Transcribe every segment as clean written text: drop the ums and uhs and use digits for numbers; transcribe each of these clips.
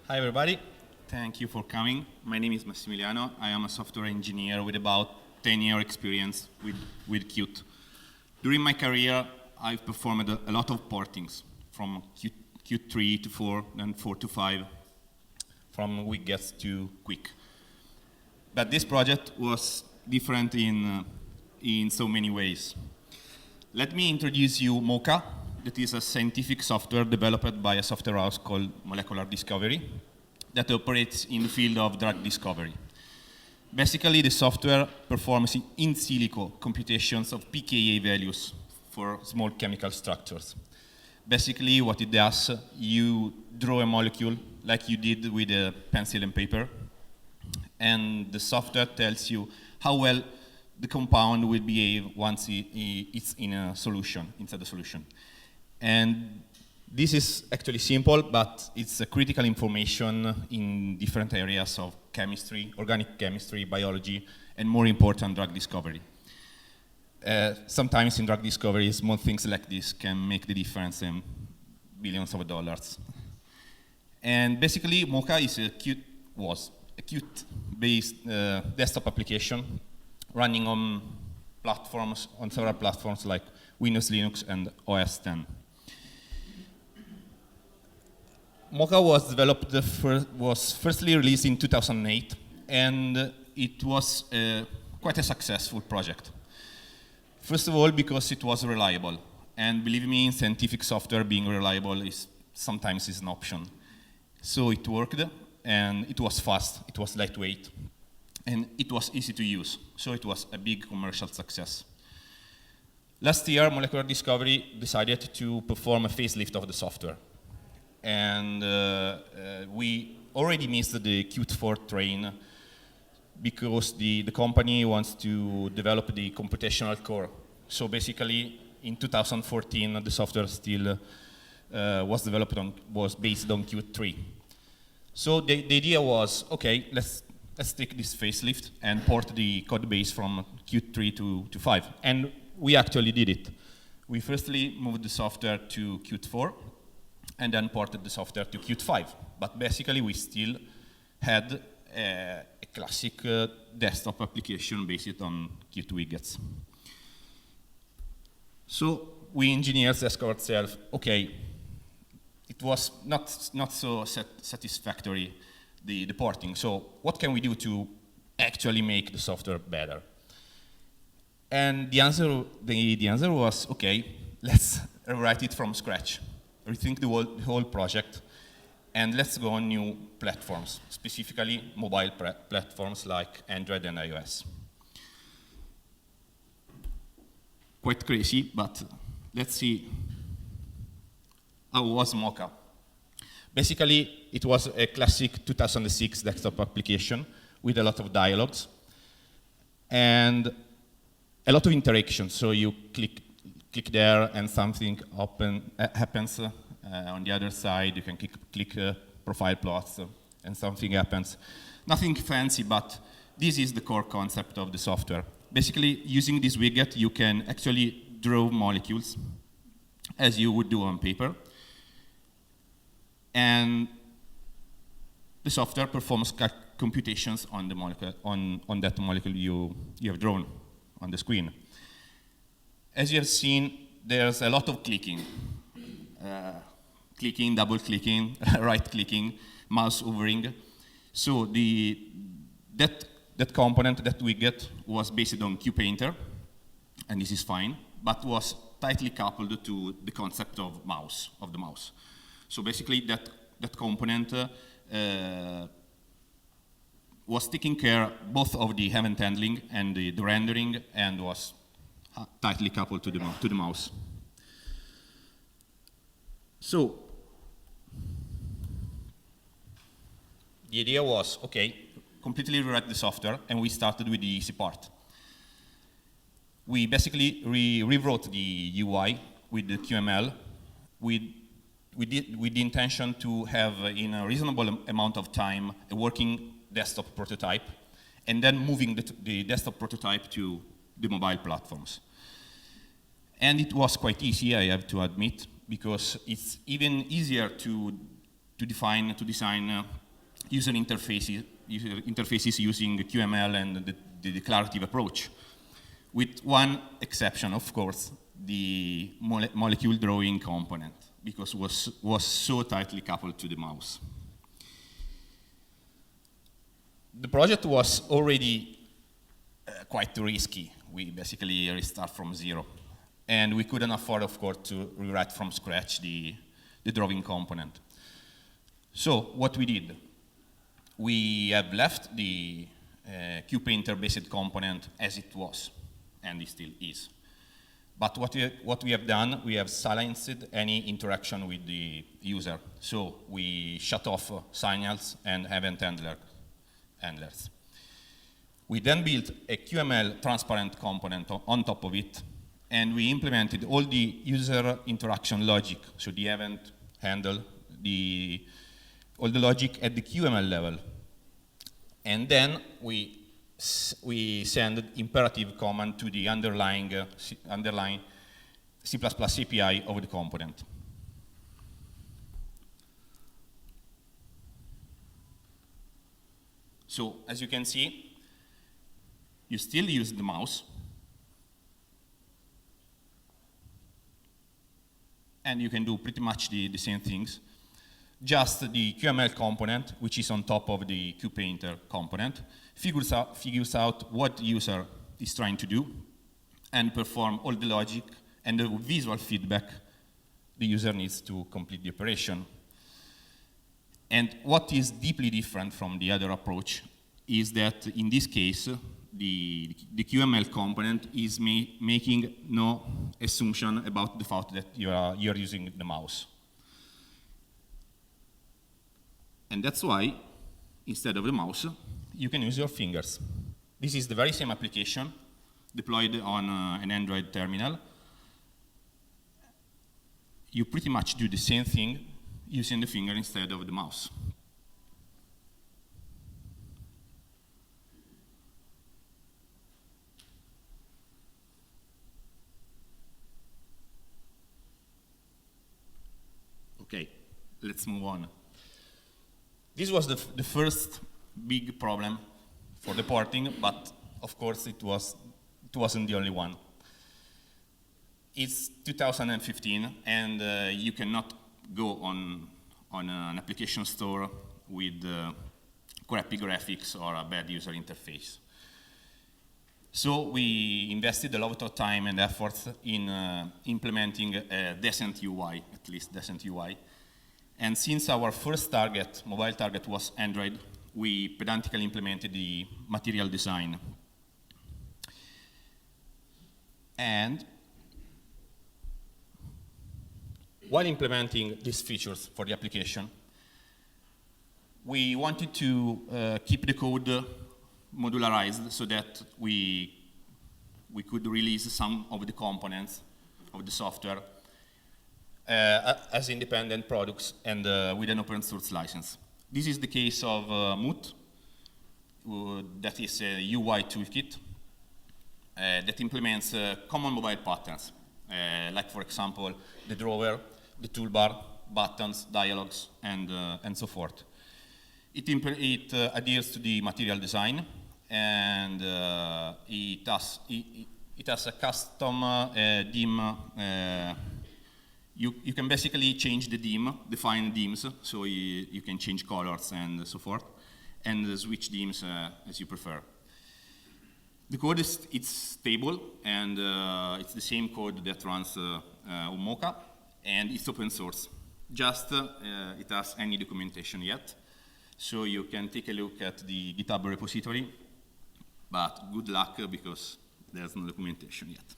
Hi, everybody. Thank you for coming. My name is Massimiliano. I am a software engineer with about 10-year experience with Qt. During my career, I've performed a lot of portings from Qt3 to 4, then 4 to 5, from widgets to quick. But this project was different in so many ways. Let me introduce you Mocha. That is a scientific software developed by a software house called Molecular Discovery that operates in the field of drug discovery. Basically, the software performs in silico computations of pKa values for small chemical structures. Basically, what it does, you draw a molecule like you did with a pencil and paper, and the software tells you how well the compound will behave once it's in a solution, inside the solution. And this is actually simple, but it's a critical information in different areas of chemistry, organic chemistry, biology, and more important, drug discovery. Sometimes in drug discovery, small things like this can make the difference in billions of dollars. And basically, Mocha is was a Qt-based desktop application running on platforms, on several platforms like Windows, Linux, and OS X. Mocha was developed, was firstly released in 2008, and it was quite a successful project. First of all, because it was reliable, and believe me, in scientific software, being reliable is sometimes an option. So it worked, and it was fast, it was lightweight, and it was easy to use. So it was a big commercial success. Last year, Molecular Discovery decided to perform a facelift of the software. And we already missed the Qt4 train because the company wants to develop the computational core. So basically, in 2014, the software still was based on Qt3. So the idea was, okay, let's take this facelift and port the code base from Qt3 to 5. And we actually did it. We firstly moved the software to Qt4, and then ported the software to Qt5. But basically, we still had a classic desktop application based on QtWidgets. So we engineers asked ourselves, okay, it was not so satisfactory, the porting. So what can we do to actually make the software better? And the answer was, okay, let's write it from scratch. Rethink the whole project, and let's go on new platforms, specifically mobile platforms like Android and iOS. Quite crazy, but let's see how was Mocha. Basically, it was a classic 2006 desktop application with a lot of dialogues and a lot of interaction. So you click there and something happens on the other side. You can click profile plots and something happens. Nothing fancy, but this is the core concept of the software. Basically, using this widget, you can actually draw molecules as you would do on paper. And the software performs computations on the molecule, on that molecule you have drawn on the screen. As you have seen, there's a lot of clicking. Clicking, double-clicking, right-clicking, mouse hovering. So that component, that widget, was based on QPainter, and this is fine, but was tightly coupled to the concept of the mouse. So basically, that component was taking care both of the event handling and the rendering, and was tightly coupled to the mouse. So the idea was, okay, completely rewrite the software, and we started with the easy part. We basically rewrote the UI with the QML with the intention to have, in a reasonable amount of time, a working desktop prototype, and then moving the desktop prototype to the mobile platforms. And it was quite easy, I have to admit, because it's even easier to to design user interfaces using QML and the declarative approach, with one exception, of course, the molecule drawing component, because it was so tightly coupled to the mouse. The project was already quite risky. We basically restart from zero. And we couldn't afford, of course, to rewrite from scratch the drawing component. So what we did, we have left the QPainter-based component as it was, and it still is. But what we have done, we have silenced any interaction with the user. So we shut off signals and event handlers. We then built a QML transparent component on top of it, and we implemented all the user interaction logic, so the event handle, all the logic at the QML level. And then we send imperative command to the underlying C++ API of the component. So as you can see, you still use the mouse, and you can do pretty much the same things. Just the QML component, which is on top of the QPainter component, figures out what the user is trying to do and perform all the logic and the visual feedback the user needs to complete the operation. And what is deeply different from the other approach is that in this case, the QML component is making no assumption about the fact that you're using the mouse. And that's why, instead of the mouse, you can use your fingers. This is the very same application deployed on an Android terminal. You pretty much do the same thing using the finger instead of the mouse. Okay, let's move on. This was the first big problem for the porting, but of course it wasn't the only one. It's 2015, and you cannot go on an application store with crappy graphics or a bad user interface. So we invested a lot of time and effort in implementing a decent UI, at least decent UI. And since our first target, mobile target, was Android, we pedantically implemented the material design. And while implementing these features for the application, we wanted to keep the code modularized so that we could release some of the components of the software as independent products and with an open source license. This is the case of Moot, that is a UI toolkit that implements common mobile patterns, like, for example, the drawer, the toolbar, buttons, dialogues, and so forth. It adheres to the material design, and it has a custom dim. You can basically change the define themes, so you can change colors and so forth, and switch themes as you prefer. The code it's stable, and it's the same code that runs on Mocha, and it's open source. Just it has any documentation yet, so you can take a look at the GitHub repository, but good luck because there's no documentation yet.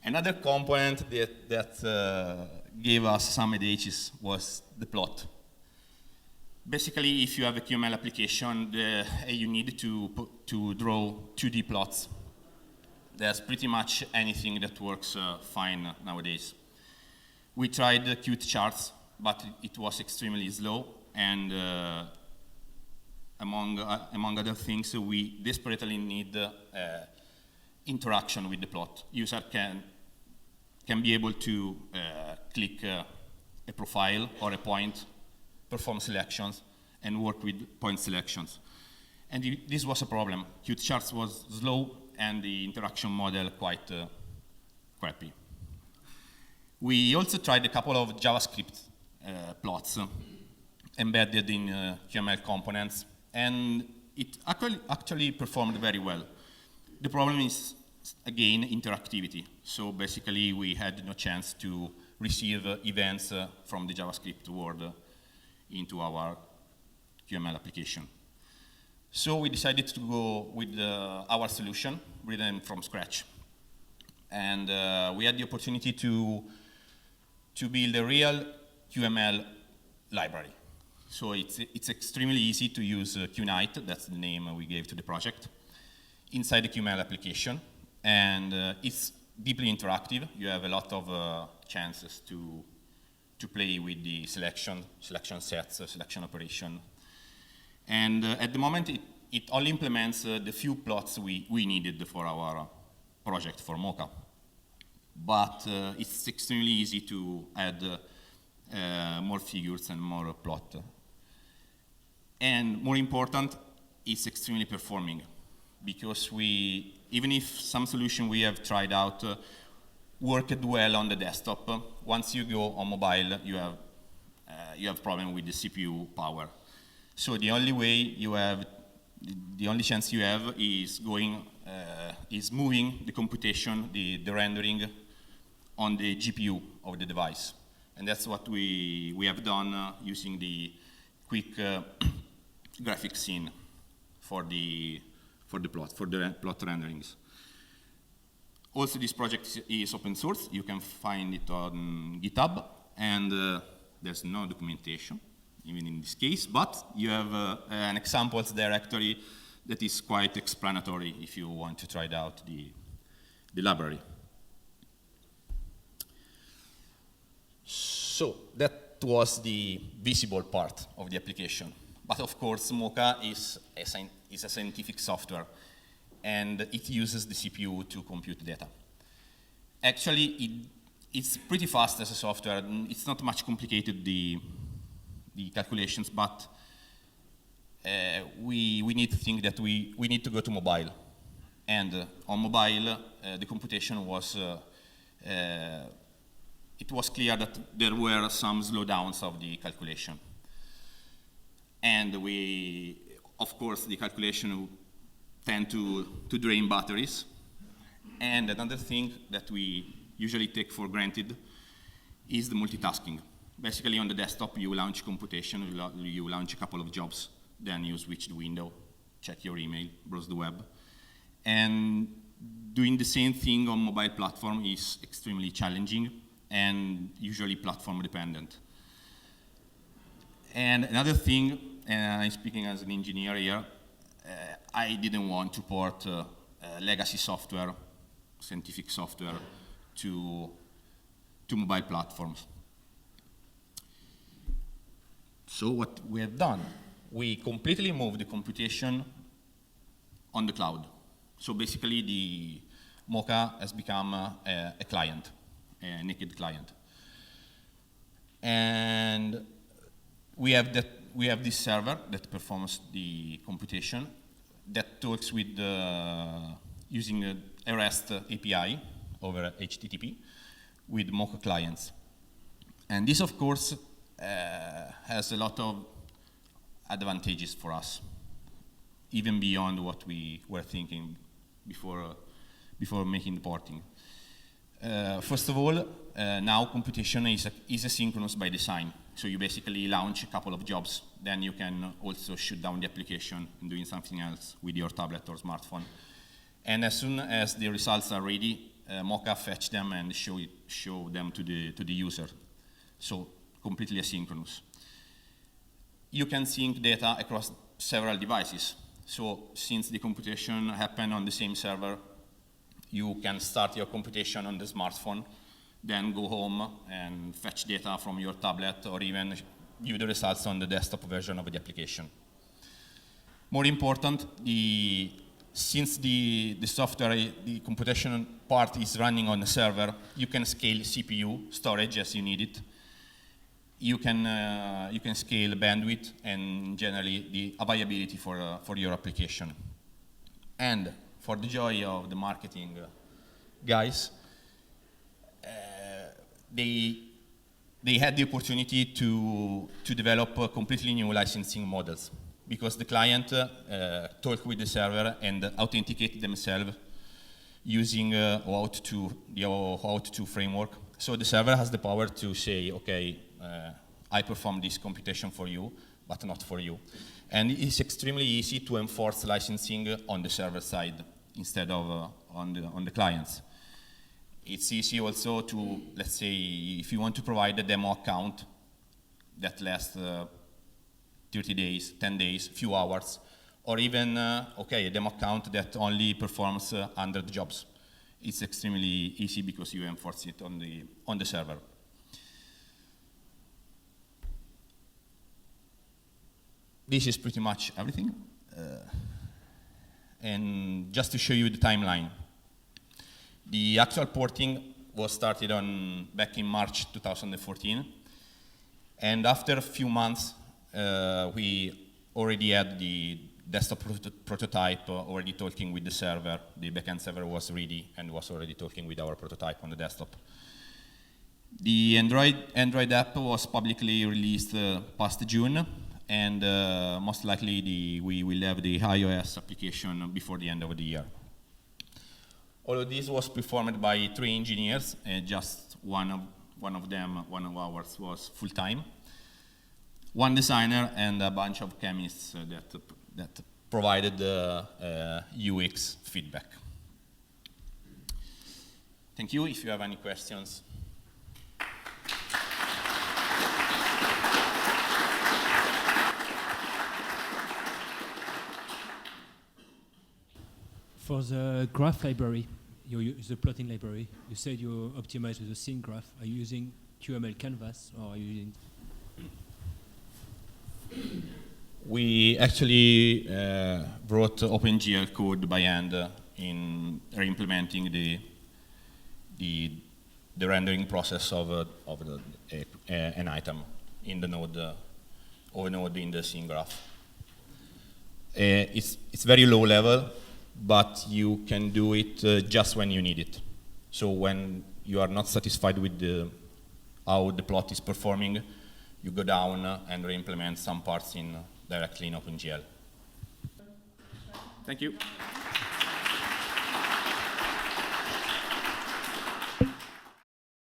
Another component that gave us some headaches was the plot. Basically, if you have a QML application, you need to draw 2D plots. There's pretty much anything that works fine nowadays. We tried Qt charts, but it was extremely slow, and among other things, we desperately need interaction with the plot. User can be able to click a profile or a point, perform selections, and work with point selections. And this was a problem. QtCharts was slow, and the interaction model quite crappy. We also tried a couple of JavaScript plots embedded in QML components, and it actually performed very well. The problem is, again, interactivity. So basically, we had no chance to receive events from the JavaScript world into our QML application. So we decided to go with our solution, written from scratch. And we had the opportunity to build a real QML library. So it's extremely easy to use QNight, that's the name we gave to the project, inside the QML application. And it's deeply interactive. You have a lot of chances to play with the selection sets, selection operation. And at the moment, it only implements the few plots we needed for our project for Mocha. But it's extremely easy to add more figures and more plot. And more important, it's extremely performing, because even if some solution we have tried out worked well on the desktop, once you go on mobile, you have problem with the CPU power. So the only chance you have is moving the computation, the rendering on the GPU of the device. And that's what we have done using the quick graphics scene for the plot renderings. Also, this project is open source. You can find it on GitHub, and there's no documentation, even in this case, but you have an examples directory that is quite explanatory if you want to try out the library. So that was the visible part of the application. But of course, Mocha is a scientific software, and it uses the CPU to compute data. Actually, it's pretty fast as a software. It's not much complicated, the calculations, but we need to think that we need to go to mobile. And on mobile, the computation was, it was clear that there were some slowdowns of the calculation. And of course, the calculation tend to drain batteries. And another thing that we usually take for granted is the multitasking. Basically, on the desktop, you launch computation, you launch a couple of jobs, then you switch the window, check your email, browse the web. And doing the same thing on mobile platform is extremely challenging and usually platform dependent. And another thing, and I'm speaking as an engineer here, I didn't want to port legacy software, scientific software, to mobile platforms. So what we have done, we completely moved the computation on the cloud. So basically, the Mocha has become a client, a naked client. And we have this server that performs the computation that talks with using a REST API over HTTP with Mocha clients. And this, of course, has a lot of advantages for us, even beyond what we were thinking before making the porting. First of all, now computation is asynchronous by design. So you basically launch a couple of jobs, then you can also shut down the application and doing something else with your tablet or smartphone. And as soon as the results are ready, Mocha fetch them and show them to the user. So completely asynchronous. You can sync data across several devices. So since the computation happened on the same server, you can start your computation on the smartphone, then go home and fetch data from your tablet, or even view the results on the desktop version of the application. More important, the since the software, the computation part is running on the server, you can scale CPU storage as you need it. You can scale bandwidth and generally the availability for your application. And for the joy of the marketing guys, they had the opportunity to develop completely new licensing models because the client talk with the server and authenticate themselves using the OAuth 2 framework. So the server has the power to say, okay, I perform this computation for you, but not for you. And it's extremely easy to enforce licensing on the server side instead of on the clients. It's easy also to, let's say, if you want to provide a demo account that lasts 30 days, 10 days, few hours, or even, a demo account that only performs 100 jobs. It's extremely easy because you enforce it on the server. This is pretty much everything. And just to show you the timeline. The actual porting was started back in March 2014. And after a few months, we already had the desktop prototype already talking with the server. The backend server was ready and was already talking with our prototype on the desktop. The Android app was publicly released past June, and most likely we will have the iOS application before the end of the year. All of this was performed by 3 engineers, and just one of ours was full-time. 1 designer and a bunch of chemists that provided UX feedback. Thank you. If you have any questions. For the graph library, the plotting library, you said you optimize with the scene graph. Are you using QML Canvas or are you using? We actually wrote OpenGL code by hand in re-implementing the rendering process of an item in the node in the scene graph. It's very low level, but you can do it just when you need it. So when you are not satisfied with how the plot is performing, you go down and re-implement some parts directly in OpenGL. Thank you.